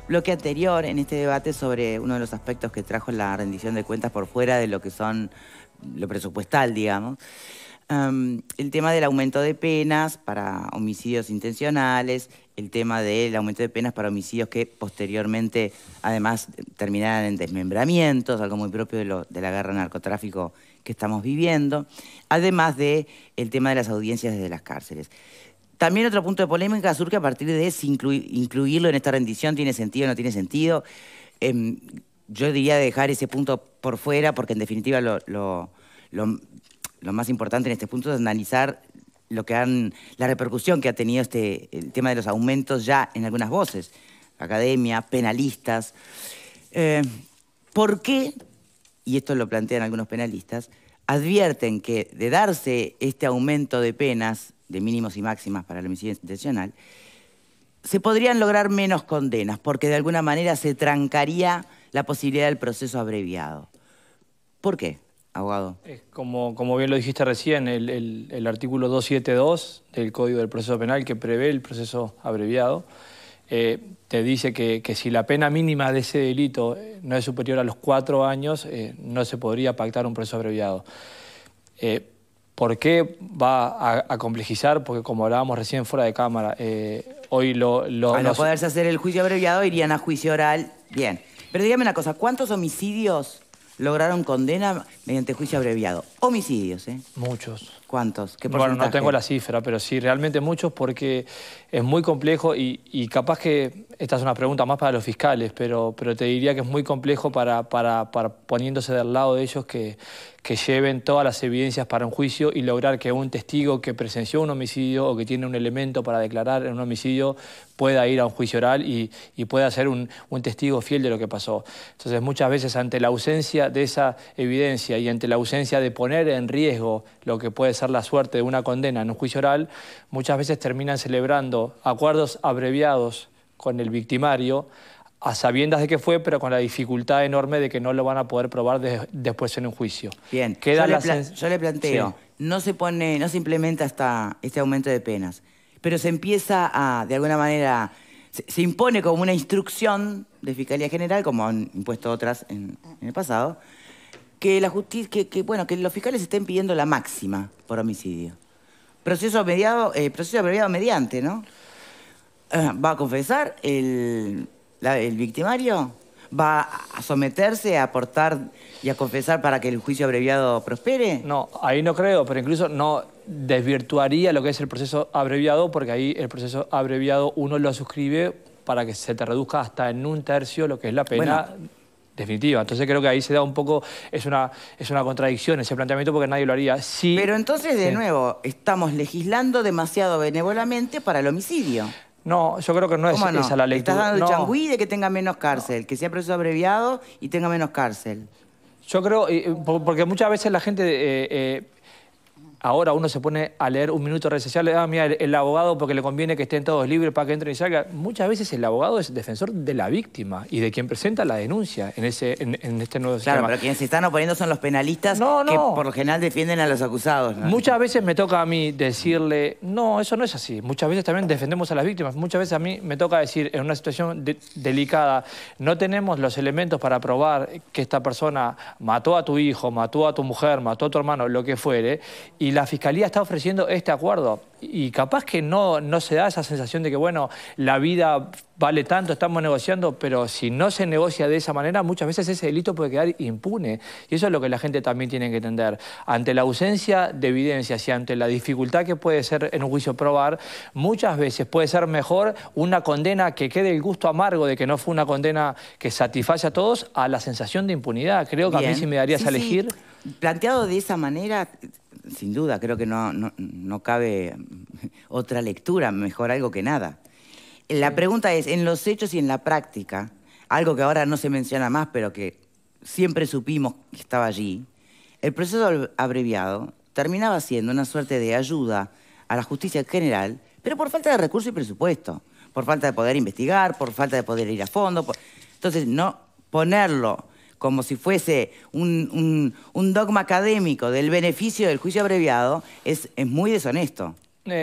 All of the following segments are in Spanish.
bloque anterior en este debate sobre uno de los aspectos que trajo la rendición de cuentas por fuera de lo que son lo presupuestal, digamos. El tema del aumento de penas para homicidios intencionales, el tema del aumento de penas para homicidios que posteriormente, además, terminaran en desmembramientos, algo muy propio de la guerra narcotráfico que estamos viviendo, además del tema de las audiencias desde las cárceles. También otro punto de polémica surge a partir de si incluirlo en esta rendición tiene sentido o no tiene sentido. Yo diría dejar ese punto por fuera porque en definitiva lo más importante en este punto es analizar la repercusión que ha tenido el tema de los aumentos ya en algunas voces, academia, penalistas. ¿Por qué, y esto lo plantean algunos penalistas, advierten que de darse este aumento de penas de mínimos y máximas para el homicidio intencional, se podrían lograr menos condenas, porque de alguna manera se trancaría la posibilidad del proceso abreviado? ¿Por qué, abogado? Como bien lo dijiste recién, el artículo 272 del Código del Proceso Penal, que prevé el proceso abreviado, te dice que si la pena mínima de ese delito no es superior a los 4 años, no se podría pactar un proceso abreviado. ¿Por qué va a complejizar? Porque como hablábamos recién fuera de cámara, hoy al no poderse hacer el juicio abreviado, irían a juicio oral. Bien. Pero dígame una cosa, ¿cuántos homicidios lograron condena mediante juicio abreviado? Homicidios, ¿eh? Muchos. ¿Cuántos? ¿Qué porcentaje? Bueno, no tengo la cifra, pero sí, realmente muchos, porque es muy complejo y capaz que esta es una pregunta más para los fiscales, pero te diría que es muy complejo para poniéndose del lado de ellos que lleven todas las evidencias para un juicio y lograr que un testigo que presenció un homicidio o que tiene un elemento para declarar en un homicidio pueda ir a un juicio oral y pueda ser un testigo fiel de lo que pasó. Entonces, muchas veces ante la ausencia de esa evidencia y ante la ausencia de poner en riesgo lo que puede ser la suerte de una condena en un juicio oral, muchas veces terminan celebrando acuerdos abreviados con el victimario a sabiendas de que fue, pero con la dificultad enorme de que no lo van a poder probar después en un juicio. Bien, yo le planteo, sí. No se implementa este aumento de penas, pero se empieza a, de alguna manera, se impone como una instrucción de Fiscalía General, como han impuesto otras en el pasado, que la justicia, que los fiscales estén pidiendo la máxima por homicidio. Proceso abreviado mediante, ¿no? ¿Va a confesar el victimario? ¿Va a someterse, a aportar y a confesar para que el juicio abreviado prospere? No, ahí no creo, pero incluso no desvirtuaría lo que es el proceso abreviado, porque ahí el proceso abreviado uno lo suscribe para que se te reduzca hasta en 1/3 lo que es la pena definitiva. Entonces creo que ahí se da un poco, es una contradicción ese planteamiento porque nadie lo haría. Sí, pero entonces, de nuevo, estamos legislando demasiado benévolamente para el homicidio. No, yo creo que no es esa la lectura. Estás dando el changüí de que tenga menos cárcel, que sea proceso abreviado y tenga menos cárcel. Yo creo, porque muchas veces la gente... ahora uno se pone a leer un minuto de red social, mira, el abogado porque le conviene que estén todos libres para que entren y salgan. Muchas veces el abogado es defensor de la víctima y de quien presenta la denuncia en este nuevo sistema. Claro, pero quienes se están oponiendo son los penalistas que por lo general defienden a los acusados, ¿no? Muchas veces me toca a mí decirle, no, eso no es así. Muchas veces también defendemos a las víctimas. Muchas veces a mí me toca decir, en una situación delicada, no tenemos los elementos para probar que esta persona mató a tu hijo, mató a tu mujer, mató a tu hermano, lo que fuere, y la Fiscalía está ofreciendo este acuerdo. Y capaz que no se da esa sensación de que, bueno, la vida vale tanto, estamos negociando, pero si no se negocia de esa manera, muchas veces ese delito puede quedar impune. Y eso es lo que la gente también tiene que entender. Ante la ausencia de evidencias y ante la dificultad que puede ser en un juicio probar, muchas veces puede ser mejor una condena que quede el gusto amargo de que no fue una condena que satisface a todos, a la sensación de impunidad. Creo que a mí si me darías a elegir... Planteado de esa manera, sin duda, creo que no cabe otra lectura, mejor algo que nada. La pregunta es, en los hechos y en la práctica, algo que ahora no se menciona más, pero que siempre supimos que estaba allí, el proceso abreviado terminaba siendo una suerte de ayuda a la justicia general, pero por falta de recursos y presupuesto, por falta de poder investigar, por falta de poder ir a fondo. Entonces, no ponerlo como si fuese un dogma académico del beneficio del juicio abreviado es muy deshonesto.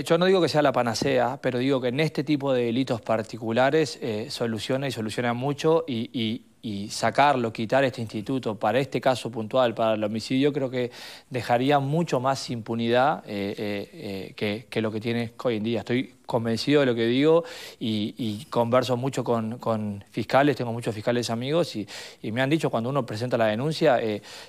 Yo no digo que sea la panacea, pero digo que en este tipo de delitos particulares soluciona mucho y sacarlo, quitar este instituto para este caso puntual, para el homicidio, creo que dejaría mucho más impunidad que lo que tiene hoy en día. Estoy convencido de lo que digo y converso mucho con fiscales, tengo muchos fiscales amigos y me han dicho cuando uno presenta la denuncia,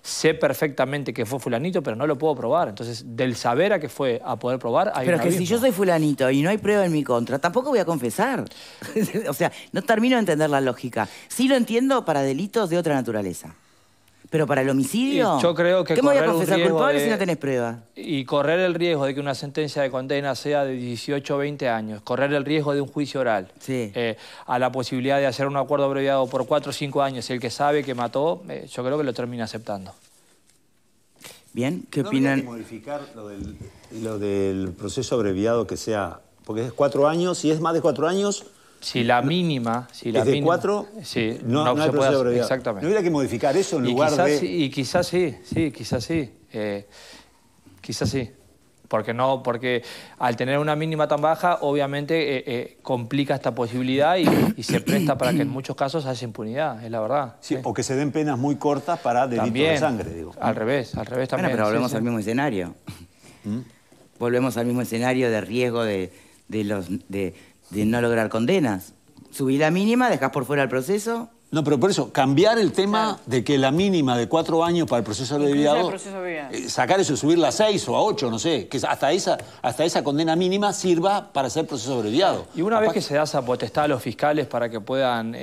sé perfectamente que fue fulanito, pero no lo puedo probar. Entonces, del saber a que fue a poder probar, hay Pero un es que abismo. si yo soy fulanito y no hay prueba en mi contra, tampoco voy a confesar. O sea, no termino de entender la lógica. Sí lo entiendo para delitos de otra naturaleza. Pero para el homicidio, Y yo creo que ¿qué me voy a correr un confesar riesgo culpable de- si no tenés prueba? Y correr el riesgo de que una sentencia de condena sea de 18 o 20 años, correr el riesgo de un juicio oral, Sí. a la posibilidad de hacer un acuerdo abreviado por 4 o 5 años, el que sabe que mató, yo creo que lo termina aceptando. Bien, ¿qué ¿No habría opinan? que modificar lo del proceso abreviado que sea? Porque es 4 años, y es más de 4 años, Si la mínima... Si la es de mínima, 4, sí, no hay se puede proceso hacer. abreviado. Exactamente. ¿No habría que modificar eso en Y lugar quizás, de...? y quizás sí, quizás sí. Quizás sí. Porque al tener una mínima tan baja, obviamente complica esta posibilidad y se presta para que en muchos casos haya impunidad, es la verdad. Sí, Sí. o que se den penas muy cortas para delitos También, de sangre, digo. al revés también. Bueno, pero volvemos sí, al sí. mismo escenario. Volvemos al mismo escenario de riesgo de no lograr condenas. Subí la mínima, dejás por fuera el proceso. No, pero por eso, cambiar el tema de que la mínima de 4 años para el proceso abreviado, sacar eso, subirla a 6 o a 8, no sé, que hasta esa condena mínima sirva para hacer proceso abreviado. Y una vez que se da esa potestad a los fiscales para que puedan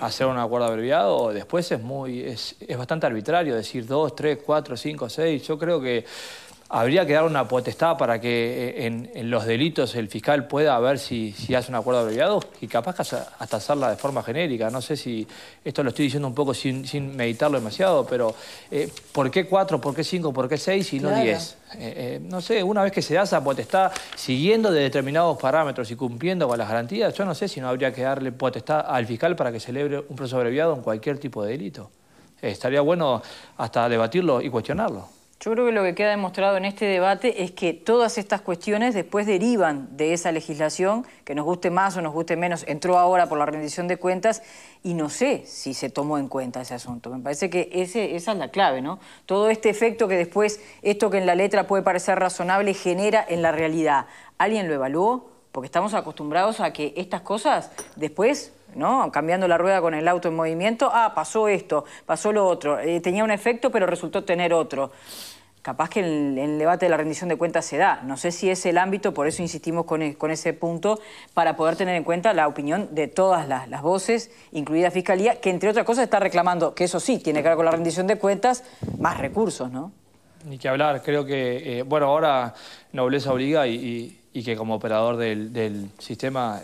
hacer un acuerdo abreviado, después es bastante arbitrario decir 2, 3, 4, 5, 6. Yo creo que habría que dar una potestad para que en los delitos el fiscal pueda ver si hace un acuerdo abreviado y capaz que hasta hacerla de forma genérica. No sé si esto lo estoy diciendo un poco sin meditarlo demasiado, pero ¿por qué 4, por qué 5, por qué 6 y no 10? No sé, una vez que se da esa potestad siguiendo de determinados parámetros y cumpliendo con las garantías, yo no sé si no habría que darle potestad al fiscal para que celebre un proceso abreviado en cualquier tipo de delito. Estaría bueno hasta debatirlo y cuestionarlo. Yo creo que lo que queda demostrado en este debate es que todas estas cuestiones después derivan de esa legislación, que nos guste más o nos guste menos, entró ahora por la rendición de cuentas y no sé si se tomó en cuenta ese asunto. Me parece que esa es la clave, ¿no? Todo este efecto que después, esto que en la letra puede parecer razonable, genera en la realidad. ¿Alguien lo evaluó? Porque estamos acostumbrados a que estas cosas después, ¿no? Cambiando la rueda con el auto en movimiento, pasó esto, pasó lo otro, tenía un efecto pero resultó tener otro. Capaz que el debate de la rendición de cuentas se da. No sé si es el ámbito, por eso insistimos con ese punto, para poder tener en cuenta la opinión de todas las voces, incluida Fiscalía, que entre otras cosas está reclamando, que eso sí, tiene que ver con la rendición de cuentas, más recursos, ¿no? Ni que hablar, creo que, bueno, ahora Nobleza Obliga y que como operador del sistema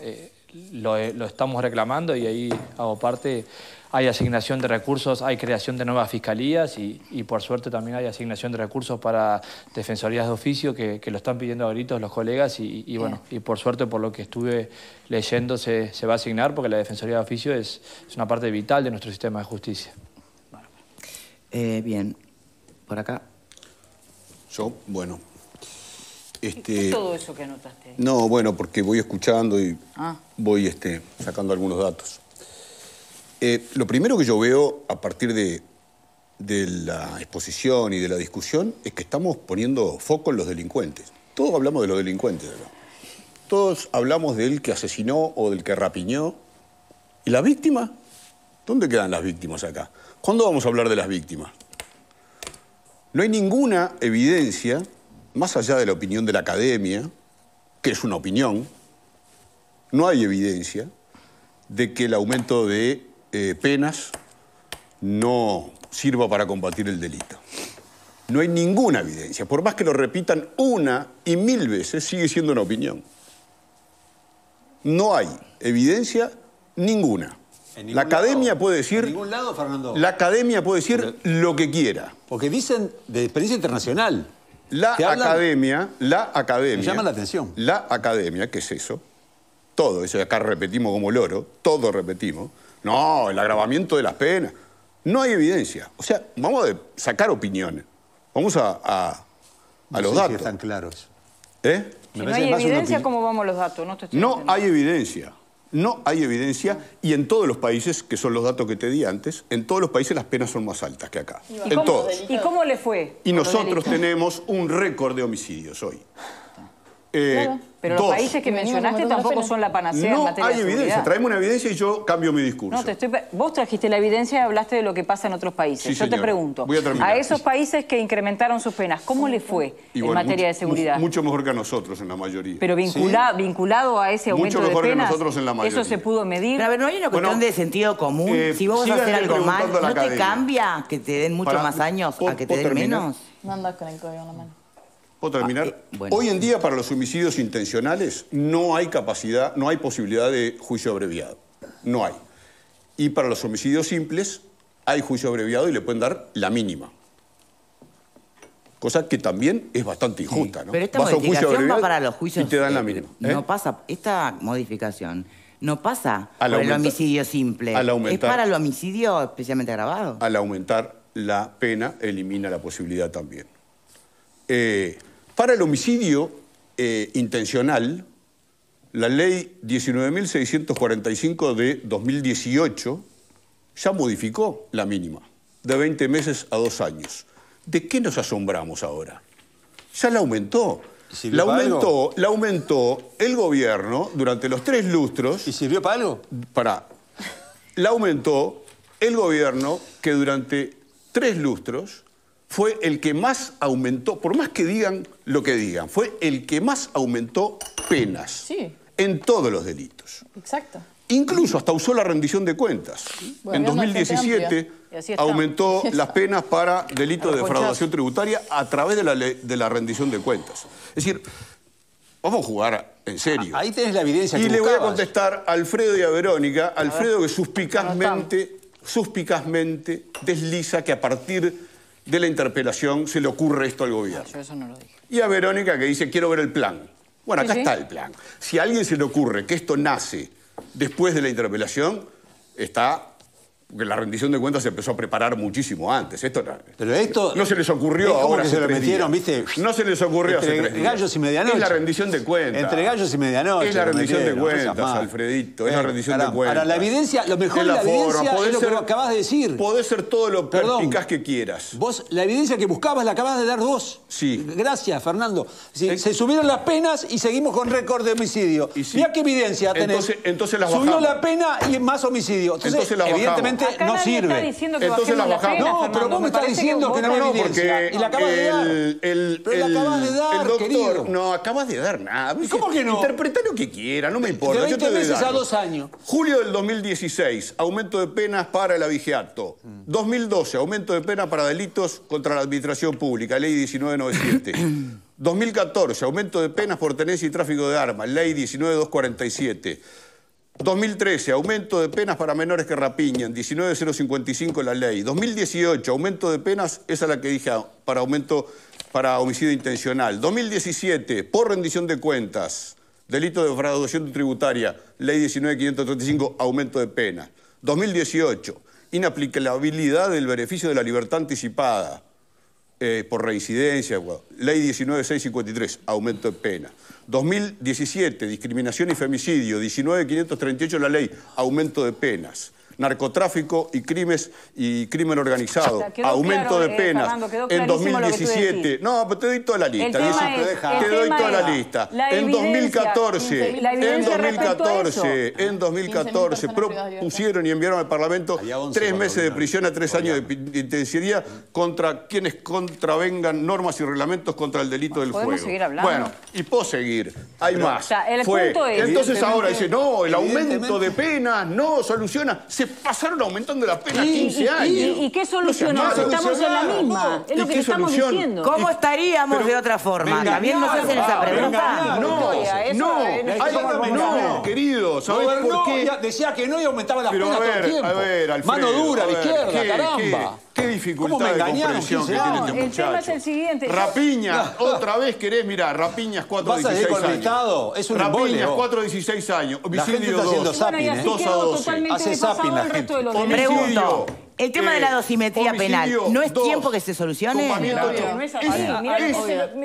lo estamos reclamando y ahí hago parte. Hay asignación de recursos, hay creación de nuevas fiscalías y por suerte también hay asignación de recursos para defensorías de oficio que lo están pidiendo a gritos los colegas y bueno, y por suerte por lo que estuve leyendo se va a asignar porque la defensoría de oficio es una parte vital de nuestro sistema de justicia. Bien, por acá. Yo, bueno. ¿Qué es todo eso que anotaste? No, bueno, porque voy escuchando y voy sacando algunos datos. Lo primero que yo veo a partir de la exposición y de la discusión es que estamos poniendo foco en los delincuentes. Todos hablamos de los delincuentes, ¿no? Todos hablamos del que asesinó o del que rapiñó. ¿Y las víctimas? ¿Dónde quedan las víctimas acá? ¿Cuándo vamos a hablar de las víctimas? No hay ninguna evidencia, más allá de la opinión de la academia, que es una opinión, no hay evidencia de que el aumento de penas no sirva para combatir el delito. No hay ninguna evidencia. Por más que lo repitan 1 y 1000 veces, sigue siendo una opinión. No hay evidencia ninguna. La academia puede decir... ¿En ningún lado, Fernando? La academia puede decir lo que quiera. Porque dicen de experiencia internacional. La academia... Me llama la atención. La academia, ¿qué es eso? Todo eso, acá repetimos como loro, todo repetimos. No, el agravamiento de las penas. No hay evidencia. O sea, vamos a sacar opiniones. Vamos a los datos. Si es tan claro eso. Si no hay evidencia, ¿cómo vamos los datos? No hay evidencia. No hay evidencia y en todos los países, que son los datos que te di antes, en todos los países las penas son más altas que acá. En todos. ¿Y cómo le fue? Y nosotros tenemos un récord de homicidios hoy. Claro. Pero los países que mencionaste tampoco son la panacea en materia de seguridad. No hay evidencia. Traeme una evidencia y yo cambio mi discurso. Vos trajiste la evidencia y hablaste de lo que pasa en otros países. Sí, yo te pregunto, a esos países que incrementaron sus penas, ¿cómo le fue en materia de seguridad? Mucho mejor que a nosotros en la mayoría. Pero vinculado a ese aumento de penas, mucho mejor que nosotros en la mayoría. ¿Eso se pudo medir? Pero a ver, ¿no hay una cuestión de sentido común? Si vos vas a hacer algo mal, ¿no te cambia que te den muchos más años a que te den menos? No andas con el código en la mano. ¿Puedo terminar? Hoy en día, para los homicidios intencionales, no hay capacidad, no hay posibilidad de juicio abreviado. No hay. Y para los homicidios simples, hay juicio abreviado y le pueden dar la mínima. Cosa que también es bastante injusta, ¿no? Pero esta modificación va para los juicios... Y te dan la mínima. No pasa, esta modificación no pasa por el homicidio simple. Es para el homicidio especialmente agravado. Al aumentar la pena, elimina la posibilidad también. Para el homicidio intencional, la ley 19.645 de 2018 ya modificó la mínima, de 20 meses a 2 años. ¿De qué nos asombramos ahora? Ya la aumentó. La aumentó el gobierno durante los 3 lustros. ¿Y sirvió para algo? La aumentó el gobierno que durante 3 lustros fue el que más aumentó, por más que digan lo que digan, fue el que más aumentó penas en todos los delitos. Exacto. Incluso hasta usó la rendición de cuentas. En 2017 aumentó las penas para delitos de defraudación tributaria a través de la rendición de cuentas. Es decir, vamos a jugar en serio. Ahí tenés la evidencia que Y le voy a contestar a Alfredo y a Verónica, Alfredo que suspicazmente desliza que a partir de la interpelación se le ocurre esto al gobierno. Yo eso no lo dije. Y a Verónica que dice, quiero ver el plan. Bueno, acá está el plan. Si a alguien se le ocurre que esto nace después de la interpelación, está... Porque la rendición de cuentas se empezó a preparar muchísimo antes. Pero esto no se les ocurrió ahora. Que se lo metieron, ¿viste? No se les ocurrió hace 3 días. Gallos y medianoche. Es la rendición de cuentas. Entre gallos y medianoche. Es la rendición de cuentas, Alfredito. Es la rendición de cuentas. Ahora, la evidencia, lo mejor de la evidencia es lo que acabas de decir. Podés ser todo lo perspicaz que quieras. Vos, la evidencia que buscabas la acabas de dar vos. Sí. Gracias, Fernando. Se subieron las penas y seguimos con récord de homicidio. Mirá qué evidencia tenés. Entonces las bajamos. Subió la pena y más homicidio. Entonces evidentemente no sirve. Entonces las bajamos. No, pero vos me estás diciendo que no hay evidencia. Y la acabas de dar. Pero la acabas de dar, doctor, querido. No acabas de dar nada. ¿Cómo que no? Interpretá lo que quiera, no me importa. De 20 meses a 2 años. Julio del 2016, aumento de penas para el abigeato. 2012, aumento de penas para delitos contra la administración pública, ley 1997. 2014, aumento de penas por tenencia y tráfico de armas, ley 19247. 2013, aumento de penas para menores que rapiñan, 19055 la ley. 2018, aumento de penas, esa es la que dije, para homicidio intencional. 2017, por rendición de cuentas, delito de defraudación tributaria, ley 19535, aumento de pena. 2018, inaplicabilidad del beneficio de la libertad anticipada por reincidencia, ley 19653, aumento de pena. 2017, discriminación y femicidio, 19538 la ley, aumento de penas. Narcotráfico y crimen organizado, aumento de penas. En 2017, no, pero te doy toda la lista. Te doy toda la lista. En 2014 propusieron y enviaron al Parlamento 3 meses de prisión a 3 años de penitenciaría contra quienes contravengan normas y reglamentos contra el delito del juego. Seguir hablando. Bueno, y puedo seguir. Hay más. O sea, el punto es, entonces ahora dice, no, el aumento de penas no soluciona. Se pasaron aumentando la pena 15 años. ¿Y qué solucionó? Estamos en la misma. Es lo que estamos diciendo. ¿Cómo estaríamos de otra forma? También nos hacen esa pregunta. No, querido. ¿Sabés por qué? Decía que no y aumentaba las penas todo el tiempo. A ver, Alfredo, mano dura a la izquierda, caramba. Qué dificultad de comprensión que tiene este muchacho. El tema es el siguiente. Rapiña, otra vez querés, mirá, Rapiñas 4 a 16 años. Estado? Es un Rapiñas 4 a 16 años. Homicidio 2. 2 a 12. Hace zapping la gente. Pregunto, El tema de la dosimetría penal, ¿no es tiempo que se solucione? No es así.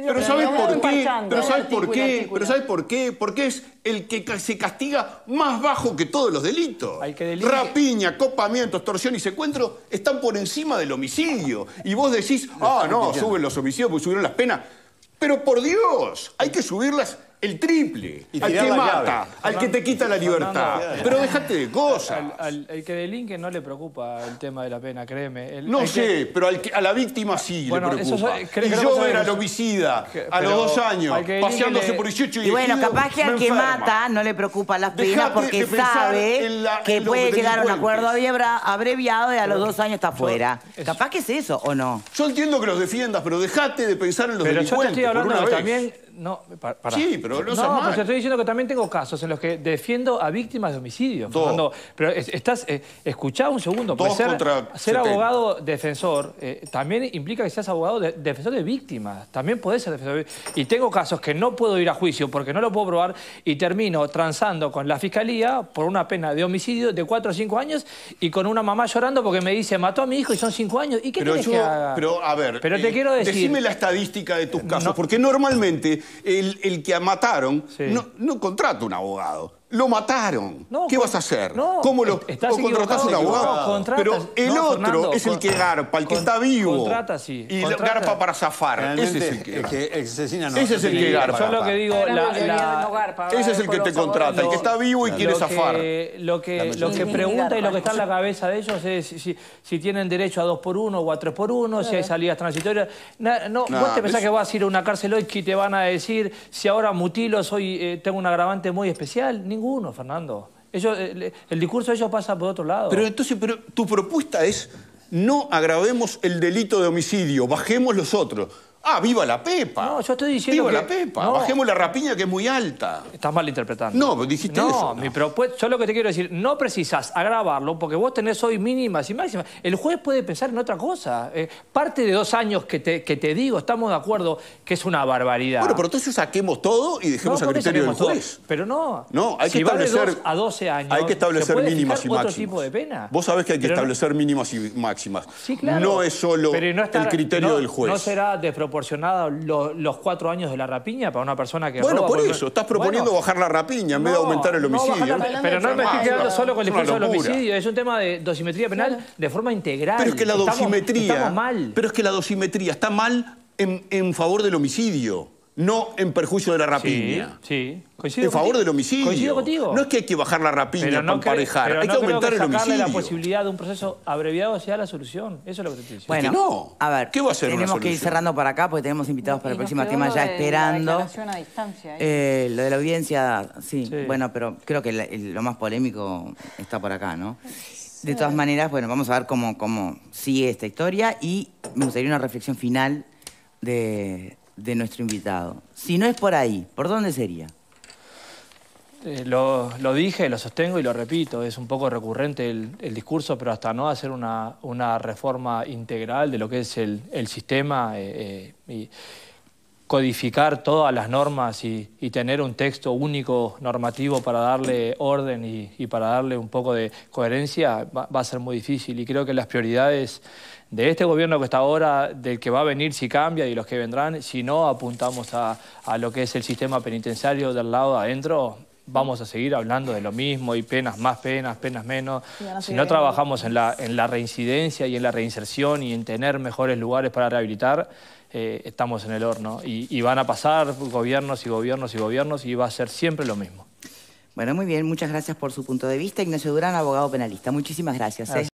Pero ¿sabes por qué? ¿Pero sabes por qué? Porque es el que se castiga más bajo que todos los delitos. Rapiña, copamiento, extorsión y secuestro están por encima del homicidio. Y vos decís, no, suben los homicidios porque subieron las penas. Pero por Dios, hay que subirlas el triple. Al que mata, al que te quita la libertad. Pero déjate de cosas. Al que delinque no le preocupa el tema de la pena, créeme. No sé, pero a la víctima sí le preocupa. Y yo era el homicida a los 2 años, paseándose por 18 y bueno, capaz que al que mata no le preocupa las penas porque sabe que puede llegar a un acuerdo abreviado y a los 2 años está fuera. Capaz que es eso, ¿o no? Yo entiendo que los defiendas, pero dejate de pensar en los delincuentes. Pero yo te estoy hablando que también... Sí, pero no pero te estoy diciendo que también tengo casos en los que defiendo a víctimas de homicidio. Pero escuchá un segundo. Ser abogado defensor también implica que seas abogado defensor de víctimas. También podés ser defensor de víctimas. Y tengo casos que no puedo ir a juicio porque no lo puedo probar y termino transando con la fiscalía por una pena de homicidio de 4 o 5 años y con una mamá llorando porque me dice, mató a mi hijo y son 5 años. ¿Y qué querés que haga? Pero, a ver, te quiero decir... Decime la estadística de tus casos, porque normalmente el que mataron no contrata un abogado. Lo mataron. ¿Qué vas a hacer? ¿Cómo lo contratás un abogado? Pero el otro Fernando, es el que garpa, el que está vivo. Contrata, sí. Y garpa para zafar. Ese es el que asesina. Ese es el que garpa. Yo lo que digo... Ese es el que te contrata, el que está vivo y quiere zafar. Lo que pregunta y lo que está en la cabeza de ellos es si tienen derecho a 2x1 o a 3x1, si hay salidas transitorias. Vos te pensás que vas a ir a una cárcel hoy que te van a decir si ahora mutilo, tengo un agravante muy especial. Ninguno, Fernando. El discurso de ellos pasa por otro lado. Pero entonces, tu propuesta es no agravemos el delito de homicidio, bajemos los otros. ¡Viva la Pepa! No, yo estoy diciendo ¡Viva la Pepa! Bajemos la rapiña que es muy alta. Estás mal interpretando. No, dijiste eso. Yo lo que te quiero decir, no precisas agravarlo porque vos tenés hoy mínimas y máximas. El juez puede pensar en otra cosa. Parte de 2 años que te digo, estamos de acuerdo que es una barbaridad. Bueno, pero entonces saquemos todo y dejemos al criterio del juez. Pero no. No, hay que establecer... va de 2 a 12 años... Hay que establecer mínimas y máximas. Otro tipo de pena. Vos sabés que hay que establecer mínimas y máximas. Sí, claro. No es solo el criterio del juez. ¿No será desproporcionado los 4 años de la rapiña para una persona que roba? Bueno, por eso, estás proponiendo bajar la rapiña en vez de aumentar el homicidio. Pero no me estoy quedando solo con el discurso del homicidio, es un tema de dosimetría penal de forma integral. Pero es que la dosimetría... Estamos mal. Pero es que la dosimetría está mal en favor del homicidio, no en perjuicio de la rapiña. Sí. En favor del homicidio. Coincido contigo. No es que hay que bajar la rapiña para emparejar, hay que aumentar el homicidio. La posibilidad de un proceso abreviado sea la solución. Eso es lo que te estoy diciendo. Bueno, a ver, ¿qué va a ser tenemos que ir cerrando para acá porque tenemos invitados para el próximo tema ya esperando. A distancia, lo de la audiencia, sí. Bueno, pero creo que lo más polémico está por acá, ¿no? De todas maneras, bueno, vamos a ver cómo sigue esta historia y me gustaría una reflexión final de nuestro invitado. Si no es por ahí, ¿por dónde sería? Lo dije, lo sostengo y lo repito. Es un poco recurrente el discurso, pero hasta no hacer una reforma integral de lo que es el sistema y codificar todas las normas y tener un texto único normativo para darle orden y para darle un poco de coherencia va a ser muy difícil. Y creo que las prioridades de este gobierno que está ahora, del que va a venir si cambia y los que vendrán, si no apuntamos a lo que es el sistema penitenciario del lado de adentro, vamos a seguir hablando de lo mismo y penas más penas, penas menos. Si no trabajamos en la reincidencia y en la reinserción y en tener mejores lugares para rehabilitar, estamos en el horno. Y van a pasar gobiernos y gobiernos y gobiernos y va a ser siempre lo mismo. Bueno, muy bien. Muchas gracias por su punto de vista. Ignacio Durán, abogado penalista. Muchísimas gracias.